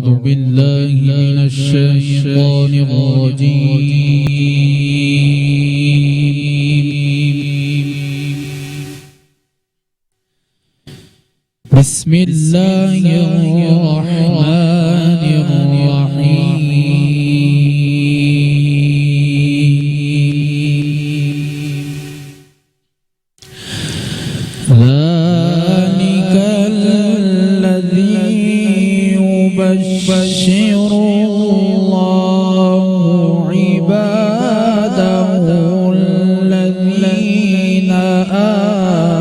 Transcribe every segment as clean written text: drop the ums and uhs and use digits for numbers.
أعوذ بالله من الشيطان الرجيم. بسم الله الرحمن الرحيم. ذلك الذي يبشر الله عباده الذين آمنوا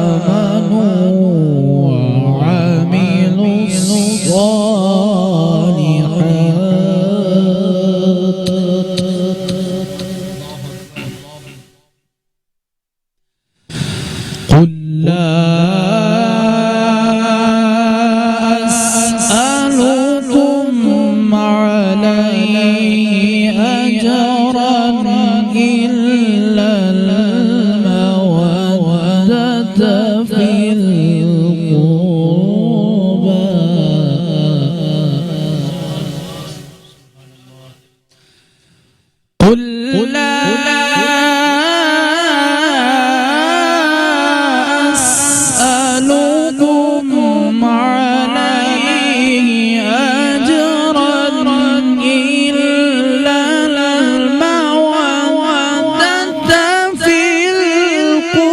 وعملوا الصالحات. قل لا أسألكم عليه أجرا إلا المودة في القربى. قل لا أسألكم عليه أجرا إلا المودة في القربى.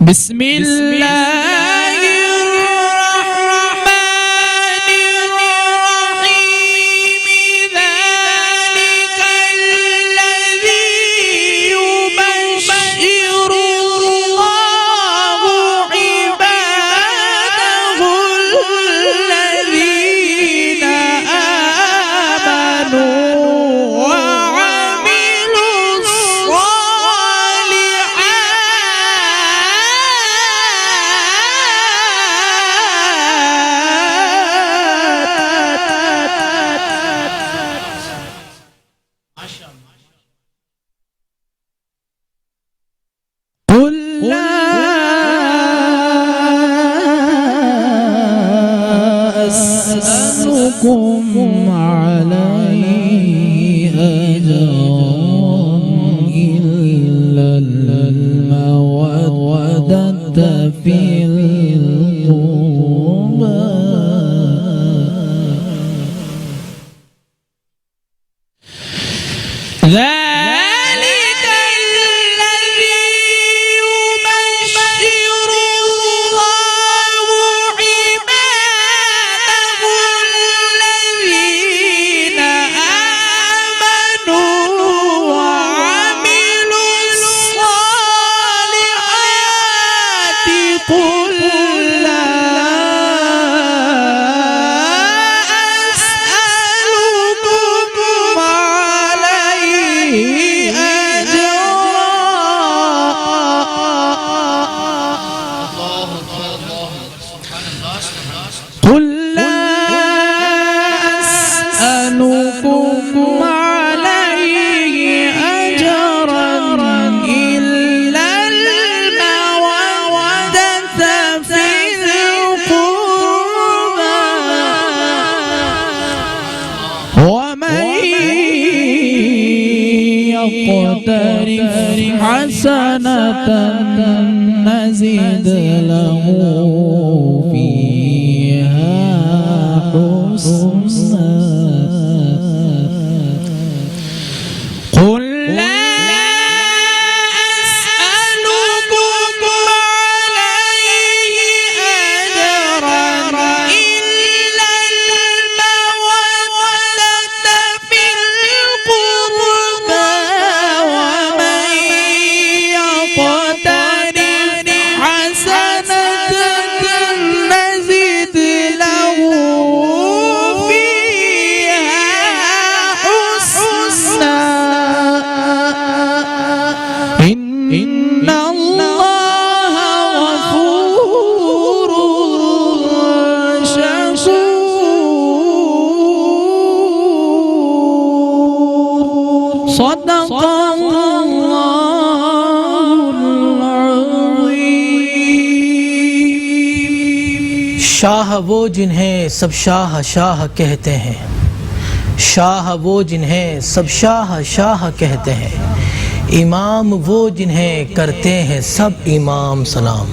بسم الله الرحمن الرحيم. ذلك الذي يبشر الله عباده الذين آمنوا وعملوا الصالحات. قل لا أسألكم عليه أجرا إلا المودة في القربى. ذلك الذي يبشر الله عباده الذين آمنوا وعملوا الصالحات. قل لا أسألكم عليه أجرا. قل لا أسألكم عليه أجرا إلا المودة في القربى. ومن يقترف حسنة نزد له فيها حسنا. قل لا أسألكم عليه أجرا إلا المودة في القربى. ومن يقترف حسنة نزد له فيها حسنا. إن الله غفور شكور. صدق الله شاہ وہ جنہیں سب شاہ شاہ کہتے ہیں، شاہ وہ جنہیں سب شاہ شاہ کہتے ہیں، امام وہ جنہیں کرتے ہیں سب امام سلام،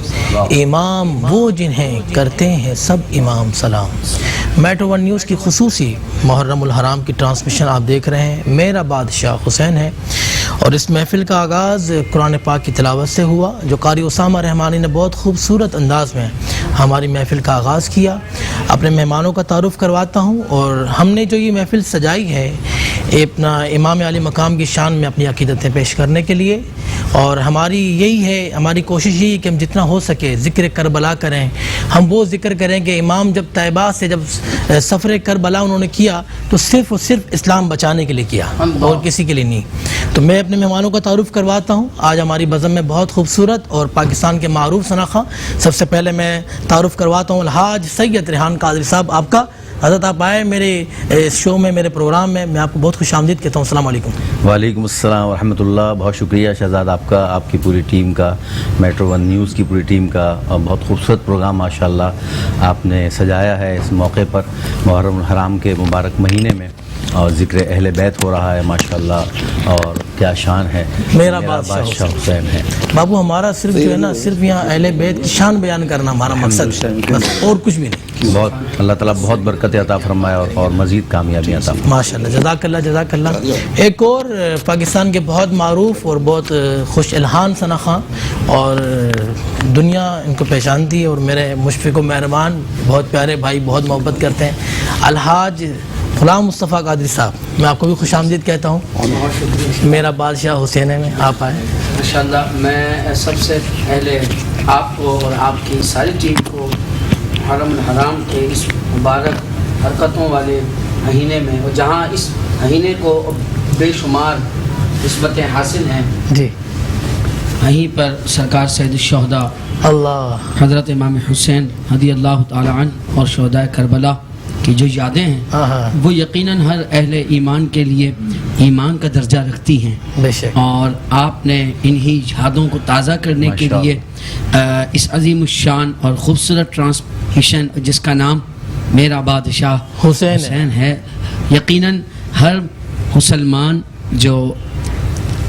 امام وہ جنہیں کرتے ہیں سب امام سلام۔ میٹرو ون نیوز کی خصوصی محرم الحرام کی ٹرانسمیشن آپ دیکھ رہے ہیں۔ میرا بادشاہ حسین ہے اور اس محفل کا آغاز قرآن پاک کی تلاوت سے ہوا، جو قاری اسامہ رحمانی نے بہت خوبصورت انداز میں ہماری محفل کا آغاز کیا۔ اپنے مہمانوں کا تعارف کرواتا ہوں، اور ہم نے جو یہ محفل سجائی ہے اپنا امام علی مقام کی شان میں اپنی عقیدتیں پیش کرنے کے لیے، اور ہماری یہی ہے، ہماری کوشش یہی ہے کہ ہم جتنا ہو سکے ذکر کربلا کریں۔ ہم وہ ذکر کریں کہ امام جب طیبہ سے جب سفر کربلا انہوں نے کیا تو صرف اور صرف اسلام بچانے کے لیے کیا اور کسی کے لیے نہیں۔ تو میں اپنے مہمانوں کا تعارف کرواتا ہوں۔ آج ہماری بزم میں بہت خوبصورت اور پاکستان کے معروف شناخواں، سب سے پہلے میں تعارف کرواتا ہوں الحاج سید ریحان قادری صاحب آپ کا۔ حضرت آپ آئے میرے شو میں، میرے پروگرام میں آپ کو بہت خوش آمدید کہتا ہوں۔ السلام علیکم۔ وعلیکم السلام ورحمۃ اللہ۔ بہت شکریہ شہزاد آپ کا، آپ کی پوری ٹیم کا، میٹرو ون نیوز کی پوری ٹیم کا، اور بہت خوبصورت پروگرام ماشاءاللہ آپ نے سجایا ہے اس موقع پر محرم الحرام کے مبارک مہینے میں، اور ذکر اہل بیت ہو رہا ہے ماشاءاللہ، اور کیا شان ہے، میرا بادشاہ حسین ہے۔ بابو ہمارا صرف جو ہے نا، صرف یہاں اہل بیت کی شان بیان کرنا ہمارا مقصد ہے، بس اور کچھ بھی نہیں۔ بہت اللہ تعالیٰ بہت برکت عطا فرمائے اور مزید کامیابیاں عطا فرمائے ماشاءاللہ، جزاک اللہ جزاک اللہ۔ ایک اور پاکستان کے بہت معروف اور بہت خوش الحان ثناخواں، اور دنیا ان کو پہچانتی ہے، اور میرے مشفق و مہربان بہت پیارے بھائی، بہت محبت کرتے ہیں، الحاج غلام مصطفیٰ قادری صاحب، میں آپ کو بھی خوش آمدید کہتا ہوں۔ بہت شکریہ۔ میرا بادشاہ حسین میں آپ آئے۔ ماشاءاللہ، میں سب سے پہلے آپ کو اور آپ کی ساری ٹیم کو محرم الحرام کے اس مبارک حرکتوں والے مہینے میں، اور جہاں اس مہینے کو بے شمار نسبتیں حاصل ہیں، جی وہیں پر سرکار سید الشہداء اللہ حضرت امام حسین رضی اللہ تعالی عنہ اور شہداء کربلا کی جو یادیں ہیں، ہاں وہ یقیناً ہر اہل ایمان کے لیے ایمان کا درجہ رکھتی ہیں، بے شک۔ اور آپ نے انہی یادوں کو تازہ کرنے کے لیے اس عظیم الشان اور خوبصورت ٹرانسمیشن جس کا نام میرا بادشاہ حسین ہے، یقیناً ہر مسلمان جو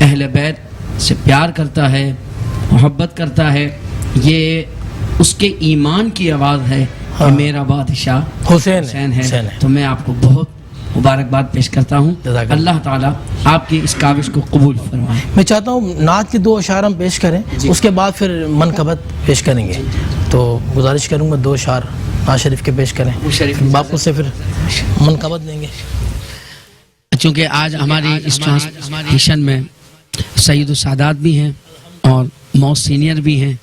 اہل بیت سے پیار کرتا ہے، محبت کرتا ہے، یہ اس کے ایمان کی آواز ہے کہ میرا بادشاہ حسین ہے۔ تو میں آپ کو بہت مبارکباد پیش کرتا ہوں، اللہ تعالیٰ آپ کی اس کاوش کو قبول فرمائے۔ میں چاہتا ہوں نعت کے 2 اشعار ہم پیش کریں، اس کے بعد پھر منقبت پیش کریں گے، تو گزارش کروں گا 2 اشعار نعت شریف کے پیش کریں، باپو سے پھر منقبت دیں گے۔ چونکہ آج ہماری اس ٹرانسمیشن میں سید السادات بھی ہیں اور موسٹ سینئر بھی ہیں،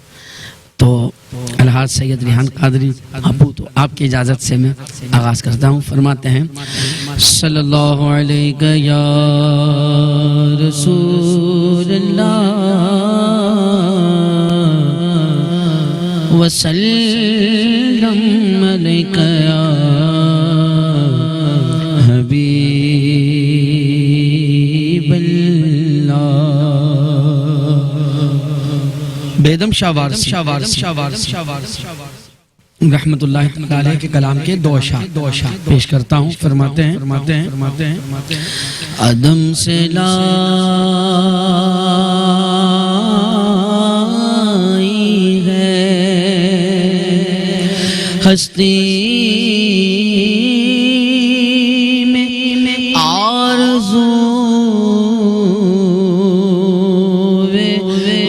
تو الحاج سید ریحان قادری ابو، تو آپ کی اجازت سے میں آغاز کرتا ہوں۔ فرماتے ہیں صلی اللہ علیہ یا رسول اللہ وسلم علیہ یا حبیب اللہ۔ بیدم شاہ وارثی رحمت اللہ علیہ کے کلام کے 2 اشعار پیش کرتا ہوں۔ فرماتے ہیں عدم سے لائی ہے ہستی میں آرزو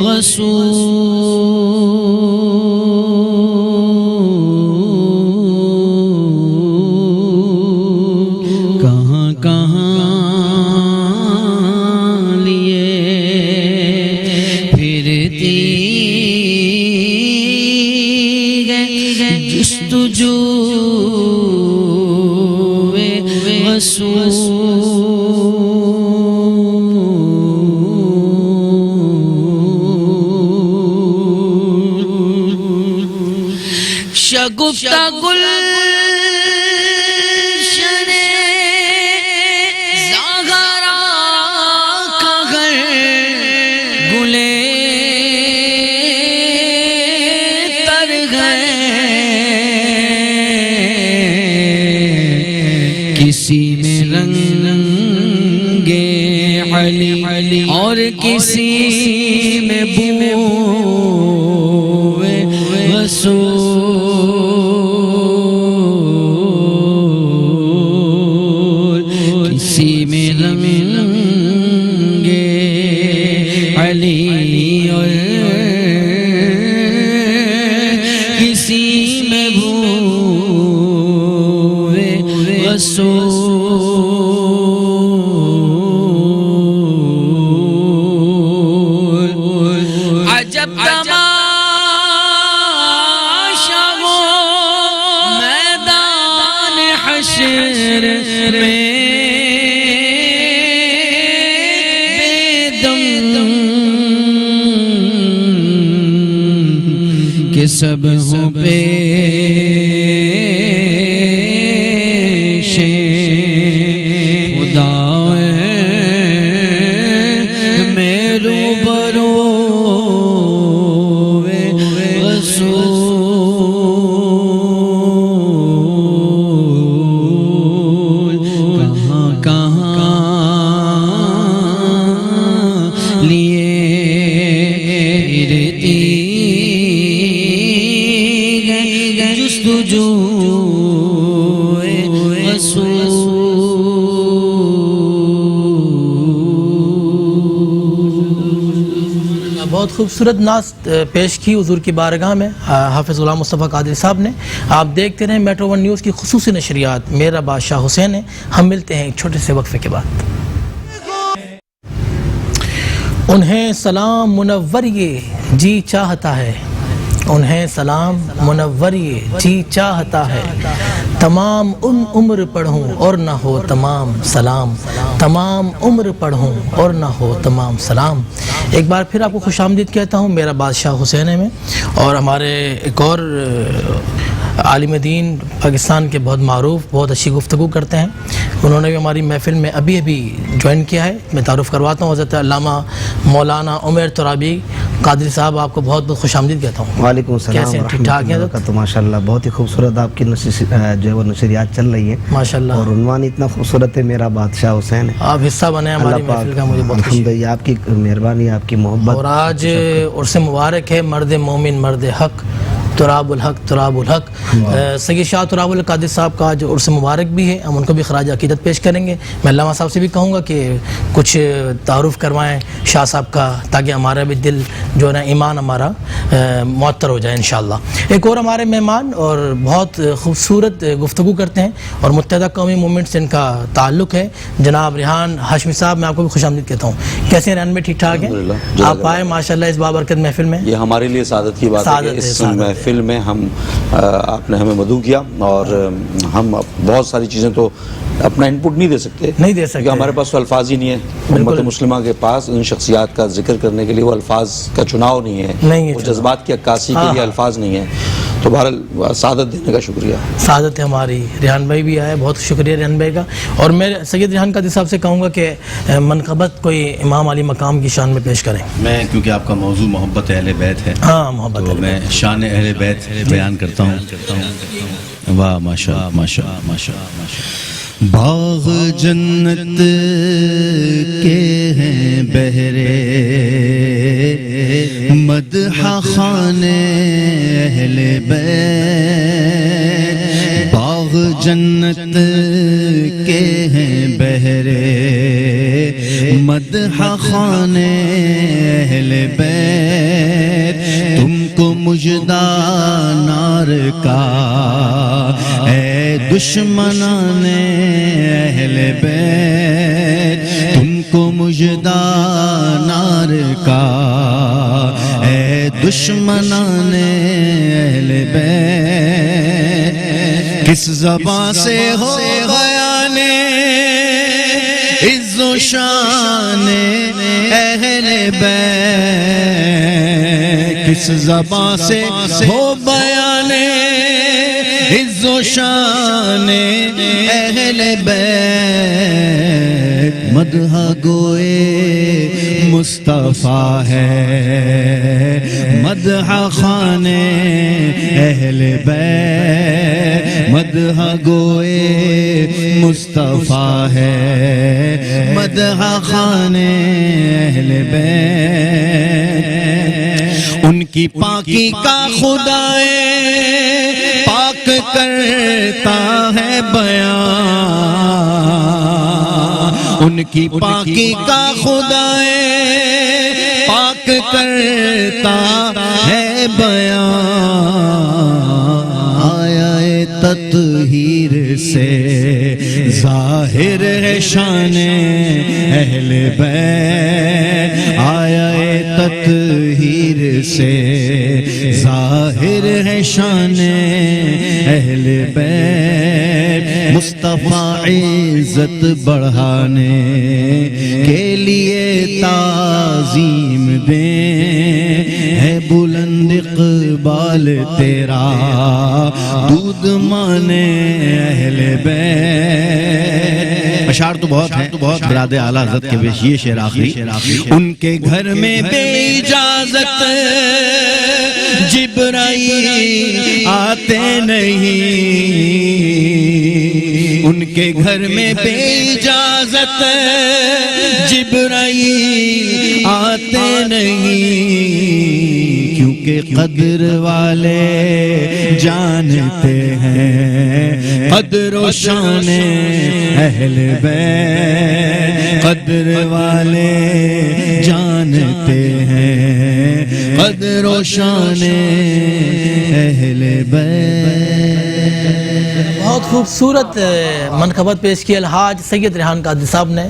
غصور شگفتہ گلشن زاغرا کا گھر گلے تر گئے رنگے علی اور کسی میں بو رسول کسی میں رنگے علی اور کسی میں بو رسول عجب تماشا وہ میدان حشر میں بے دم کہ سب ہوں پیش خدا میرو برو رسول کہاں کہاں لیے پھرتی جستجو بہت خوبصورت نعت پیش کی حضور کی بارگاہ میں حافظ غلام مصطفیٰ قادری صاحب نے. آپ دیکھتے رہیں میٹرو ون نیوز کی خصوصی نشریات. میرا بادشاہ حسین ہے. ہم ملتے ہیں ایک چھوٹے سے وقفے کے بعد. انہیں سلام منور یہ جی چاہتا ہے, انہیں سلام منور یہ جی چاہتا ہے, تمام عمر پڑھوں اور نہ ہو تمام سلام, تمام عمر پڑھوں اور نہ ہو تمام سلام. ایک بار پھر آپ کو خوش آمدید کہتا ہوں میرا بادشاہ حسین میں. اور ہمارے ایک اور عالم دین پاکستان کے بہت معروف, بہت اچھی گفتگو کرتے ہیں, انہوں نے بھی ہماری محفل میں ابھی جوائن کیا ہے. میں تعارف کرواتا ہوں حضرت علامہ مولانا عمر ترابی قادری صاحب. آپ کو بہت بہت خوش آمدید کہتا ہوں. وعلیکم السلام ورحمۃ اللہ وبرکاتہ. ماشاءاللہ بہت ہی خوبصورت آپ کی جو ہے وہ نشریات چل رہی ہیں ماشاءاللہ, اور عنوان اتنا خوبصورت ہے میرا بادشاہ حسین ہے. آپ حصہ بنے ہماری محفل کا, مجھے بہت خوشی ہے. آپ کی مہربانی, آپ کی محبت. اور آج عرس مبارک ہے مرد مومن مرد حق تراب الحق تراب الحق. سید شاہ تراب الحق قادری صاحب کا جو عرس مبارک بھی ہے, ہم ان کو بھی خراج عقیدت پیش کریں گے. میں علامہ صاحب سے بھی کہوں گا کہ کچھ تعارف کروائیں شاہ صاحب کا, تاکہ ہمارا بھی دل جو ہے نا ایمان ہمارا معطر ہو جائے انشاءاللہ. ایک اور ہمارے مہمان اور بہت خوبصورت گفتگو کرتے ہیں اور متحدہ قومی موومنٹ سے ان کا تعلق ہے, جناب ریحان ہاشمی صاحب. میں آپ کو بھی خوش آمدید کہتا ہوں. کیسے ہیں ریحان بھائی؟ ٹھیک ٹھاک ہیں؟ آپ آئے ماشاءاللہ اس بابرکت محفل میں. یہ ہمارے لیے سعادت کی بات ہے کہ اس محفل میں آپ نے ہمیں مدعو کیا, اور ہم بہت ساری چیزیں تو اپنا انپٹ نہیں دے سکتے کیونکہ ہمارے پاس تو الفاظ ہی نہیں ہے. امت مسلمہ کے پاس ان شخصیات کا ذکر کرنے کے لیے وہ الفاظ کا چناؤ نہیں ہے, وہ جذبات کی عکاسی کے لیے الفاظ نہیں ہے. تو بہرحال سعادت دینے کا شکریہ. سعادت ہے ہماری. ریحان بھائی بھی آئے, بہت شکریہ ریحان بھائی کا. اور میں سید ریحان قادری صاحب سے کہوں گا کہ منقبت کوئی امام علی مقام کی شان میں پیش کریں. میں کیونکہ آپ کا موضوع محبت اہل بیت ہے, ہاں محبت, تو میں شان اہل بیت بیان کرتا ہوں. واہ ماشاء ماشاء ماشاء ماشاء. باغ جنت کے ہیں بہرے مدح خانے اہل بیت, باغ جنت کے ہیں بہرے مدح خانے اہل بیت. تم کو مجدہ نار کا اے دشمنان اہل بیت, تم کو مجدہ نار کا اے دشمنان اہل بیت. کس زبان سے ہو بیان عز و شان اہل بیت, کس زبان سے ہو بیان عز و شان اہل بیت. مدح گوئے مصطفیٰ ہے، مدح خانے اہل بیت، مدح گوئے مصطفیٰ ہے، مدح خانے اہل بیت، ان کی پاکی کا خدائے پاک کرتا ہے بیان، ان کی پاکی کا خدائے پاک کرتا ہے بیان، آیا تطہیر سے ظاہر ہے شان اہل بیت، آیا تطہیر سے ظاہر ہے شان اہل بیت، مصطفیٰ عزت بڑھانے کے لیے تعظیم دیں، ہے بلند اقبال تیرا دودھ مانے اہل بیت۔ اشعار تو بہت ہیں، براد اعلیٰ حضرت کے پیش یہ شعر آخری، ان کے گھر میں بے اجازت جبرائیل آتے نہیں، ان کے گھر میں بے اجازت جبرائیل آتے نہیں، کیونکہ قدر والے جانتے ہیں قدر و شان اہل بیت، قدر والے جانتے ہیں قدر و شان اہل بیت۔ بہت خوبصورت منقبت پیش کی الحاج سید ریحان قادری صاحب نے،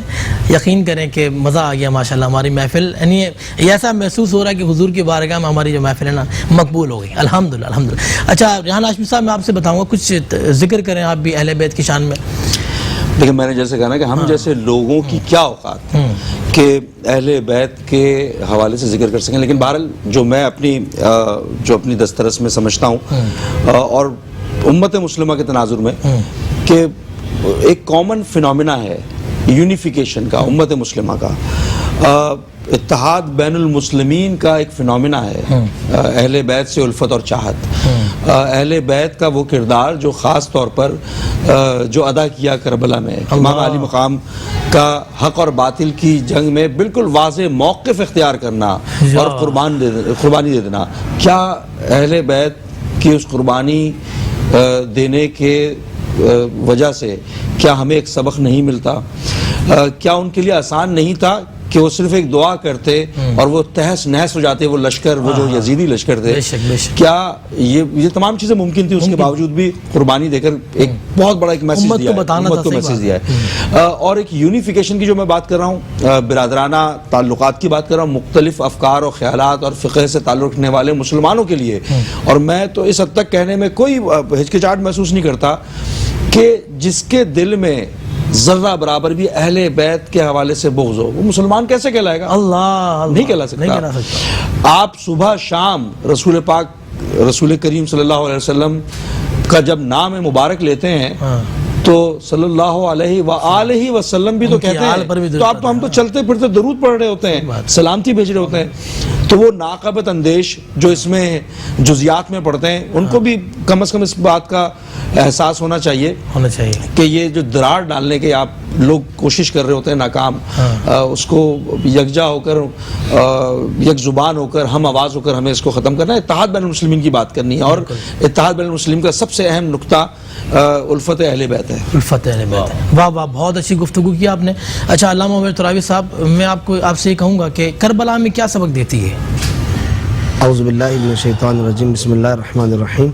یقین کریں کہ مزہ آ گیا ماشاءاللہ ہماری محفل، یعنی ایسا محسوس ہو رہا ہے کہ حضور کی بارگاہ میں ہماری جو محفل ہے نا مقبول ہو گئی الحمدللہ الحمدللہ۔ اچھا ریحان ہاشمی صاحب میں آپ سے بتاؤں گا کچھ ذکر کریں آپ بھی اہل بیت کی شان میں۔ دیکھیں میں نے جیسے کہا نا کہ ہم جیسے لوگوں کی کیا اوقات کہ اہل بیت کے حوالے سے ذکر کر سکیں، لیکن بہرحال جو میں اپنی دسترس میں سمجھتا ہوں اور امت مسلمہ کے تناظر میں کہ ایک کامن فینومینا ہے یونیفیکیشن کا، امت مسلمہ کا اتحاد بین المسلمین کا ایک فینومینا ہے، اہل بیت سے الفت اور چاہت، اہل بیت کا وہ کردار جو خاص طور پر جو ادا کیا کربلا میں، امام علی مقام کا حق اور باطل کی جنگ میں بالکل واضح موقف اختیار کرنا اور قربانی دے دینا، کیا اہل بیت کی اس قربانی دینے کے وجہ سے کیا ہمیں ایک سبق نہیں ملتا؟ کیا ان کے لیے آسان نہیں تھا کہ وہ صرف ایک دعا کرتے اور وہ تہس نہس ہو جاتے وہ لشکر، وہ جو یزیدی لشکر تھے؟ کیا یہ تمام چیزیں ممکن تھی؟ اس کے باوجود بھی قربانی دے کر ایک بہت بڑا ایک میسیج دیا ہے، امت کو میسیج دیا ہے، اور ایک یونیفیکیشن کی جو میں بات کر رہا ہوں، برادرانہ تعلقات کی بات کر رہا ہوں، مختلف افکار اور خیالات اور فقہ سے تعلق رکھنے والے مسلمانوں کے لیے، اور میں تو اس حد تک کہنے میں کوئی ہچکچاہٹ محسوس نہیں کرتا کہ جس کے دل میں ذرہ برابر بھی اہل بیت کے حوالے سے بغض ہو وہ مسلمان کیسے کہلائے گا؟ اللہ نہیں کہلا سکتا۔ آپ صبح شام رسول پاک رسول کریم صلی اللہ علیہ وسلم کا جب نام مبارک لیتے ہیں تو صلی اللہ علیہ وآلہ وسلم بھی تو کہتے ہیں، تو آپ ہم تو چلتے پھرتے درود پڑھ رہے ہوتے ہیں، سلامتی بھیج رہے ہوتے ہیں، تو وہ ناقابت اندیش جو اس میں جزیات میں پڑھتے ہیں ان کو بھی کم از کم اس بات کا احساس ہونا چاہیے کہ یہ جو درار ڈالنے کے آپ لوگ کوشش کر رہے ہوتے ہیں ناکام، اس کو یکجا ہو کر یک زبان ہو کر ہم آواز ہو کر ہمیں اس کو ختم کرنا ہے، اتحاد بین المسلمین کی بات کرنی ہے، اور اتحاد بین المسلمین کا سب سے اہم نقطہ الفت اہل بیت ہے۔ الفت اہل بیت، واہ واہ، بہت اچھی گفتگو کی آپ نے۔ اچھا علامہ عمر تراوی صاحب، میں آپ سے یہ کہوں گا کہ کربلا میں کیا سبق دیتی ہے؟ اعوذ باللہ من الشیطان الرجیم، بسم اللہ الرحمن الرحیم۔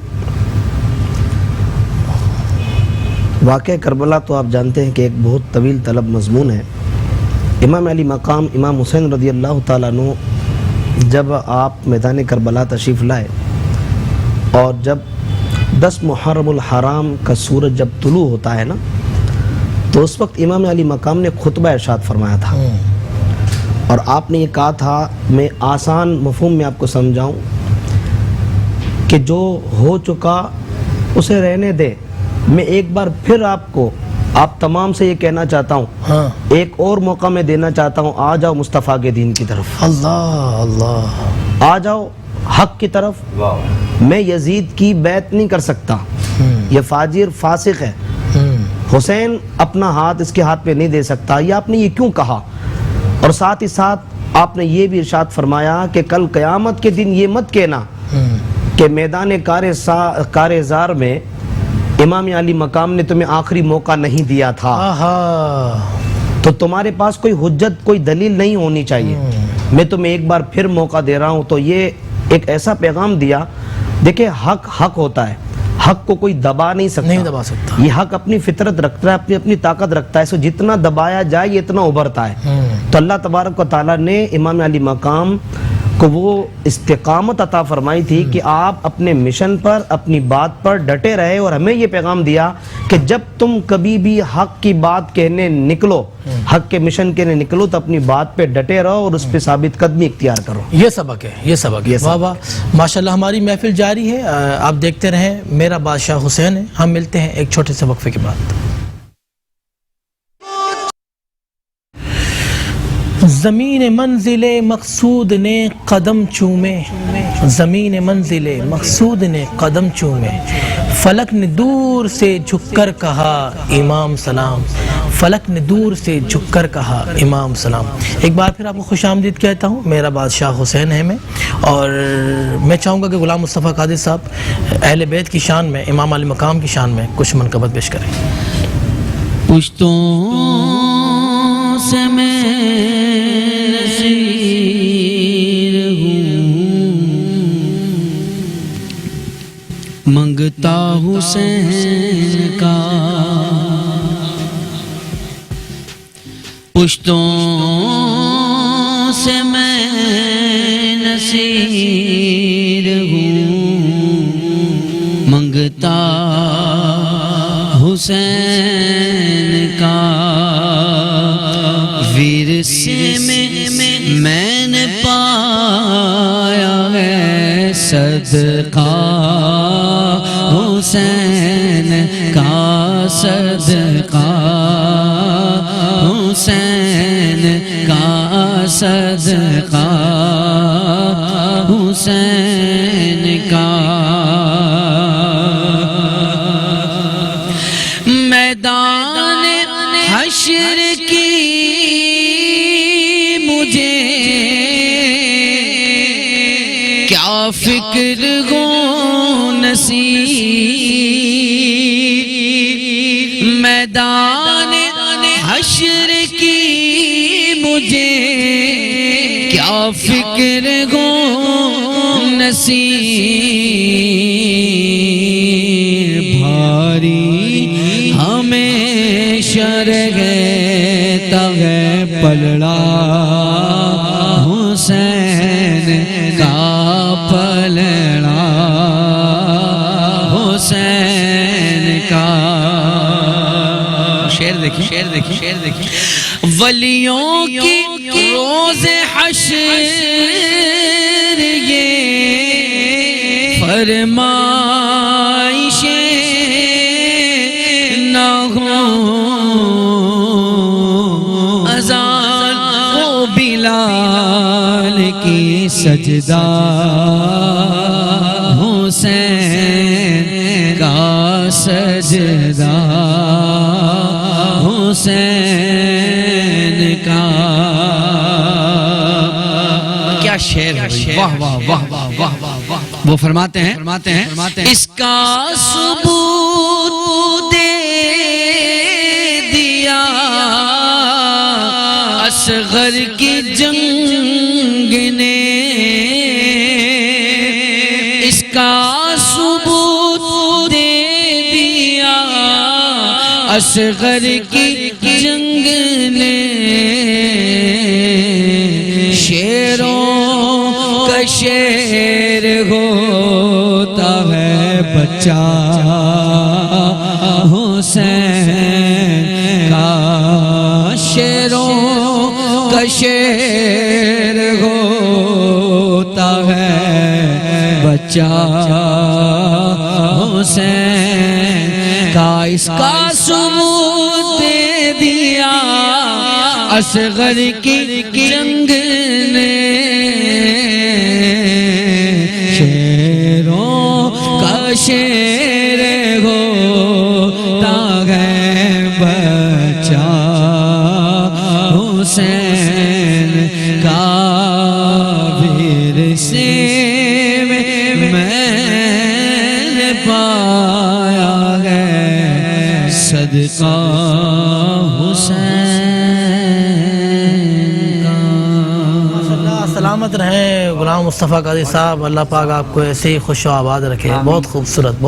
واقعہ کربلا تو آپ جانتے ہیں کہ ایک بہت طویل طلب مضمون ہے۔ امام علی مقام امام حسین رضی اللہ تعالیٰ عنہ جب آپ میدان کربلا تشریف لائے اور جب 10 محرم الحرام کا سورج جب طلوع ہوتا ہے نا، تو اس وقت امام علی مقام نے خطبہ ارشاد فرمایا تھا، اور آپ نے یہ کہا تھا، میں آسان مفہوم میں آپ کو سمجھاؤں کہ جو ہو چکا اسے رہنے دے، میں ایک بار پھر آپ کو آپ تمام سے یہ کہنا چاہتا ہوں، ہاں ایک اور موقع میں دینا چاہتا ہوں، آ جاؤ مصطفیٰ کے دین کی طرف، اللہ اللہ، آ جاؤ حق کی طرف۔ میں یزید کی بیعت نہیں کر سکتا، یہ فاجر فاسق ہے، حسین اپنا ہاتھ اس کے ہاتھ پہ نہیں دے سکتا، یہ آپ نے یہ کیوں کہا؟ اور ساتھ ہی ساتھ آپ نے یہ بھی ارشاد فرمایا کہ کل قیامت کے دن یہ مت کہنا کہ میدان کارزار میں امام علی مقام نے تمہیں آخری موقع نہیں دیا تھا، تو تمہارے پاس کوئی حجت کوئی دلیل نہیں ہونی چاہیے، میں تمہیں ایک بار پھر موقع دے رہا ہوں۔ تو یہ ایک ایسا پیغام دیا، دیکھیں حق حق ہوتا ہے، حق کو کوئی دبا نہیں سکتا، یہ حق اپنی فطرت رکھتا ہے، اپنی طاقت رکھتا ہے، سو جتنا دبایا جائے یہ اتنا ابھرتا ہے۔ تو اللہ تبارک و تعالیٰ نے امام علی مقام کو وہ استقامت عطا فرمائی تھی کہ آپ اپنے مشن پر اپنی بات پر ڈٹے رہے، اور ہمیں یہ پیغام دیا کہ جب تم کبھی بھی حق کی بات کہنے نکلو، حق کے مشن کہنے نکلو، تو اپنی بات پہ ڈٹے رہو اور اس پہ ثابت قدمی اختیار کرو۔ یہ سبق ہے، یہ سبق ہے۔ واہ واہ، ماشاءاللہ ہماری محفل جاری ہے، آپ دیکھتے رہیں، میرا بادشاہ حسین ہے۔ ہم ملتے ہیں ایک چھوٹے سے وقفے کے بعد۔ زمین منزل مقصود نے قدم چومے، زمین منزل مقصود نے قدم چومے، فلک نے دور سے جھک کر کہا امام سلام، فلک نے دور سے جھک کر کہا امام سلام۔ ایک بار پھر آپ کو خوش آمدید کہتا ہوں، میرا بادشاہ حسین ہے میں، اور میں چاہوں گا کہ غلام مصطفیٰ قادری صاحب اہل بیت کی شان میں، امام علی مقام کی شان میں کچھ منقبت پیش کریں۔ پشتوں سے میں نصیر ہوں، منگتا حسین کا، پشتوں سے میں نصیر ہوں، منگتا حسین کا، ورثے میں نے پایا ہے صدقہ حسین کا، صدقہ حسین کا، صدقہ حسین کا۔ میدان حشر کی مجھے کیا فکر گو نصیب، میدان حشر کی مجھے کیا فکر گو نصیب، بھاری ہمیشہ رہتا ہے پلڑا حسین کا، پلڑا حسین کا۔ شعر دیکھیں، شعر دیکھیں، شعر دیکھیں۔ ولیوں کی روز حشر یہ فرمائشیں نہ ہوں، اذان و بلال کی سجدہ حسین کا، سجدہ حسین کا۔ کیا شعر ہے، واہ واہ واہ واہ واہ واہ۔ وہ فرماتے ہیں اس کا ثبوت دے دیا اصغر کی جنگ نے، اس کا ثبوت دے دیا اصغر کی جنگ نے، شیروں کا شیر ہوتا ہے بچہ حسین کا، شیروں کا شیر ہوتا ہے بچہ حسین کا، اس کا ثبوت اصغر کی جنگ نے شیروں کا شیر ہوتا ہے بچہ حسین کا ورثے میں نے پایا ہے صدقہ سلامت رہیں غلام مصطفیٰ قادری صاحب، اللہ پاک آپ کو ایسے ہی خوش و آباد رکھے. بہت خوبصورت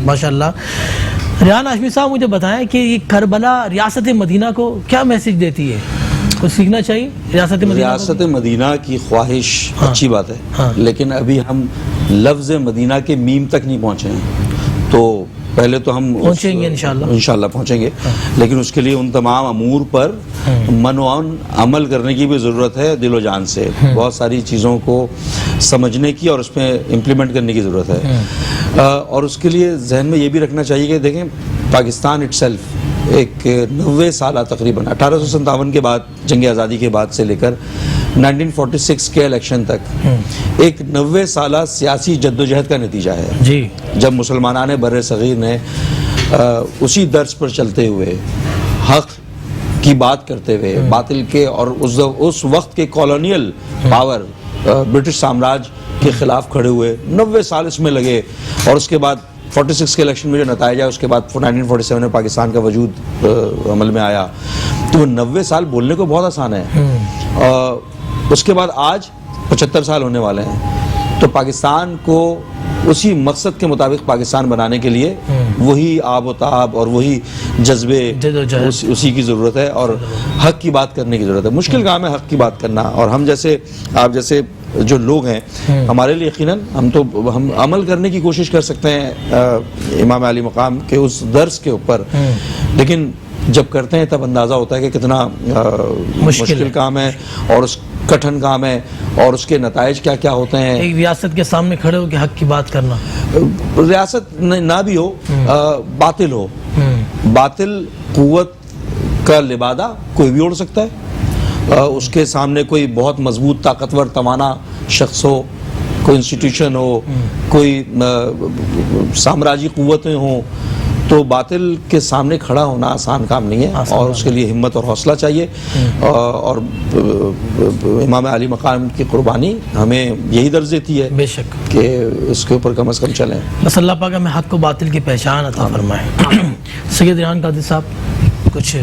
ماشاءاللہ. ریحان ہاشمی صاحب مجھے بتائیں کہ یہ کربلا ریاست مدینہ کو کیا میسج دیتی ہے؟ کچھ سیکھنا چاہیے ریاست مدینہ کی خواہش اچھی بات ہے، لیکن ابھی ہم لفظ مدینہ کے میم تک نہیں پہنچے ہیں، تو پہلے تو ہم پہنچیں گے انشاءاللہ پہنچیں گے، لیکن اس کے لیے ان تمام امور پر منوان عمل کرنے کی بھی ضرورت ہے، دل و جان سے بہت ساری چیزوں کو سمجھنے کی اور اس پہ امپلیمنٹ کرنے کی ضرورت ہے. اور اس کے لیے ذہن میں یہ بھی رکھنا چاہیے کہ دیکھیں پاکستان اٹ سیلف ایک 90 سالہ تقریباً 1857 کے بعد جنگ آزادی کے بعد سے لے کر 1946 کے الیکشن تک ایک 90 سالہ سیاسی جدوجہد کا نتیجہ ہے جی، جب مسلمانان بر صغیر نے اسی درس پر چلتے ہوئے حق کی بات کرتے ہوئے باطل کے اور اس وقت کے کالونیل پاور برٹش سامراج کے خلاف کھڑے ہوئے 90 سال اس میں لگے، اور اس کے بعد 46 کے الیکشن میں جو نتائج آیا اس کے بعد 1947 میں پاکستان کا وجود عمل میں آیا، تو وہ 90 سال بولنے کو بہت آسان ہے. اس کے بعد آج 75 سال ہونے والے ہیں، تو پاکستان کو اسی مقصد کے مطابق پاکستان بنانے کے لیے وہی آب و تاب اور وہی جذبے اسی کی ضرورت ہے، اور حق کی بات کرنے کی ضرورت ہے. مشکل کام ہے حق کی بات کرنا، اور ہم جیسے آپ جیسے جو لوگ ہیں ہمارے لیے یقیناً ہم عمل کرنے کی کوشش کر سکتے ہیں امام علی مقام کے اس درس کے اوپر، لیکن جب کرتے ہیں تب اندازہ ہوتا ہے کہ کتنا مشکل کام ہے اور اس کٹھن کام ہے، اور اس کے نتائج کیا کیا ہوتے ہیں. ایک ریاست کے سامنے کھڑے ہو کے حق کی بات کرنا، ریاست نہ بھی ہو، باطل ہو، باطل قوت کا لبادہ کوئی بھی اوڑھ سکتا ہے. اس کے سامنے کوئی بہت مضبوط طاقتور توانا شخص ہو، کوئی انسٹیٹیوشن ہو، کوئی سامراجی قوتیں ہوں، تو باطل کے سامنے کھڑا ہونا آسان کام نہیں ہے، اور اس کے لیے ہمت اور حوصلہ چاہیے. اور امام علی مقام کی قربانی ہمیں یہی درس دیتی ہے بے شک کہ اس کے اوپر کم از کم چلیں. بس اللہ پاک ہمیں حق و باطل کی پہچان عطا فرمائے. سید ریحان قادری صاحب کچھ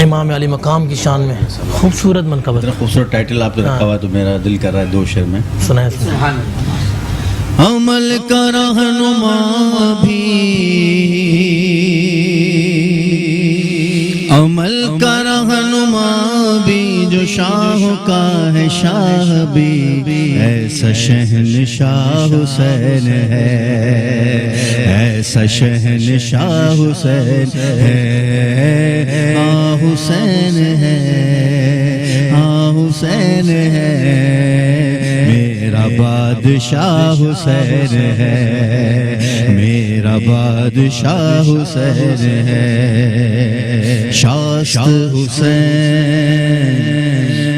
امام علی مقام کی شان میں خوبصورت منقبت، خوبصورت ٹائٹل آپ نے رکھا ہوا تو میرا دل کر رہا ہے دو شعر میں سنائیں. عمل کا رہنما بھی، عمل کا رہنما بھی، جو شاہ کا ہے شاہ بھی، ایسا شہنشاہ حسین ہے، ایسا شہنشاہ حسین ہے، حسین ہے، حسین ہے، میرا بادشاہ حسین ہے، میرا بادشاہ حسین ہے. شاست حسین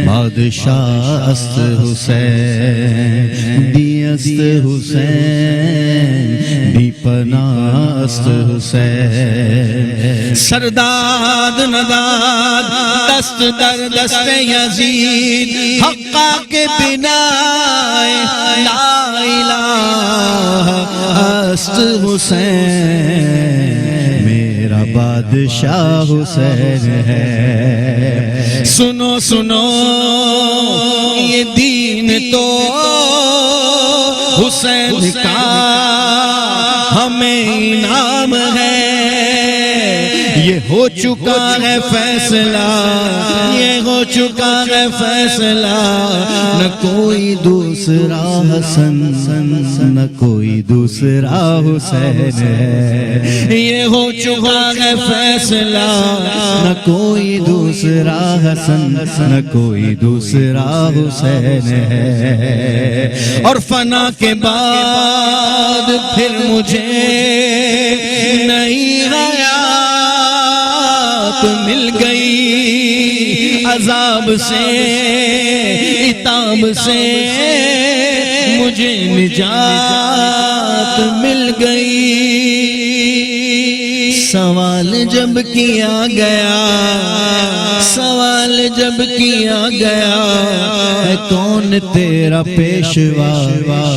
بادشاست حسین، بیست حسین بی پناست حسین. سرداد نداد دست در دست یزید، حقا کے بنا لا الہ است حسین، میرا بادشاہ حسین ہے. سنو سنو یہ دین تو حسین کا ہمیں انعام ہے، یہ ہو چکا ہے فیصلہ، یہ ہو چکا ہے فیصلہ، نہ کوئی دوسرا حسن، نہ کوئی دوسرا حسین ہے. یہ ہو چکا ہے فیصلہ، نہ کوئی دوسرا حسن، نہ کوئی دوسرا حسین ہے. اور فنا کے بعد پھر مجھے نئی حیات مل گئی، عذاب سے عتاب سے مجھے نجات مل گئی سوال جب کیا گیا سوال جب کیا گیا ہے کون تیرا پیشوا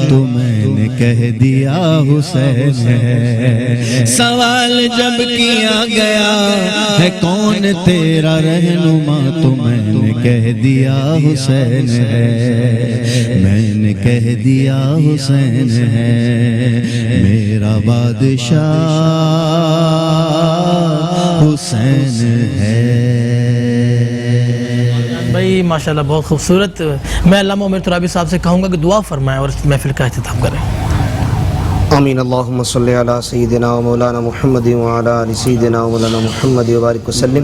تو میں نے کہہ دیا حسین ہے سوال جب کیا گیا ہے کون تیرا رہنما تو میں نے کہہ دیا حسین ہے میں نے کہہ دیا حسین ہے میرا بادشاہ حسین ہے بھائی ماشاءاللہ بہت خوبصورت. میں علامہ عمر ترابی صاحب سے کہوں گا کہ دعا فرمائیں اور اس محفل کا اختتام کریں. آمین. اللہم صلی علی سیدنا و مولانا محمد وعلی آل سیدنا و مولانا محمد وبارک وسلم.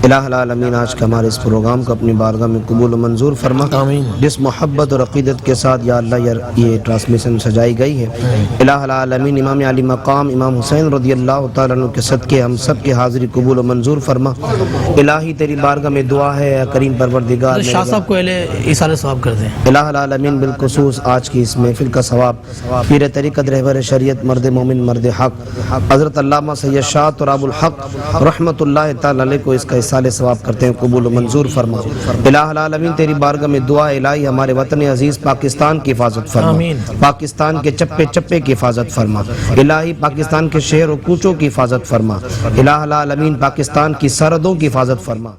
الہ العالمین آج کا ہمارے اس پروگرام کو اپنی بارگاہ میں قبول و منظور فرما. آمین. جس محبت اور عقیدت کے ساتھ یا اللہ یہ ٹرانسمیشن سجائی گئی ہے الہ العالمین امام علی مقام امام حسین رضی اللہ تعالیٰ عنہ کے صدقے ہم سب کے حاضری قبول و منظور فرما. الہی تیری بارگاہ میں دعا ہے اے کریم پروردگار شاہ صاحب کو ایصال ثواب کر دیں. الہ العالمین بالخصوص آج کی اس محفل کا ثواب پیر طریقت رہبر شریعت مرد مومن مرد حق حضرت علامہ سید شاہ تراب الحق رحمت اللہ تعالی علیہ کو اس کا ایصال ثواب کرتے ہیں قبول و منظور فرما. الہ العالمین تیری بارگاہ میں دعا الہی ہمارے وطن عزیز پاکستان کی حفاظت فرما. پاکستان کے چپے چپے کی حفاظت فرما. الہی پاکستان کے شہر و کوچوں کی حفاظت فرما. الہ العالمین پاکستان کی سرحدوں کی حفاظت فرما.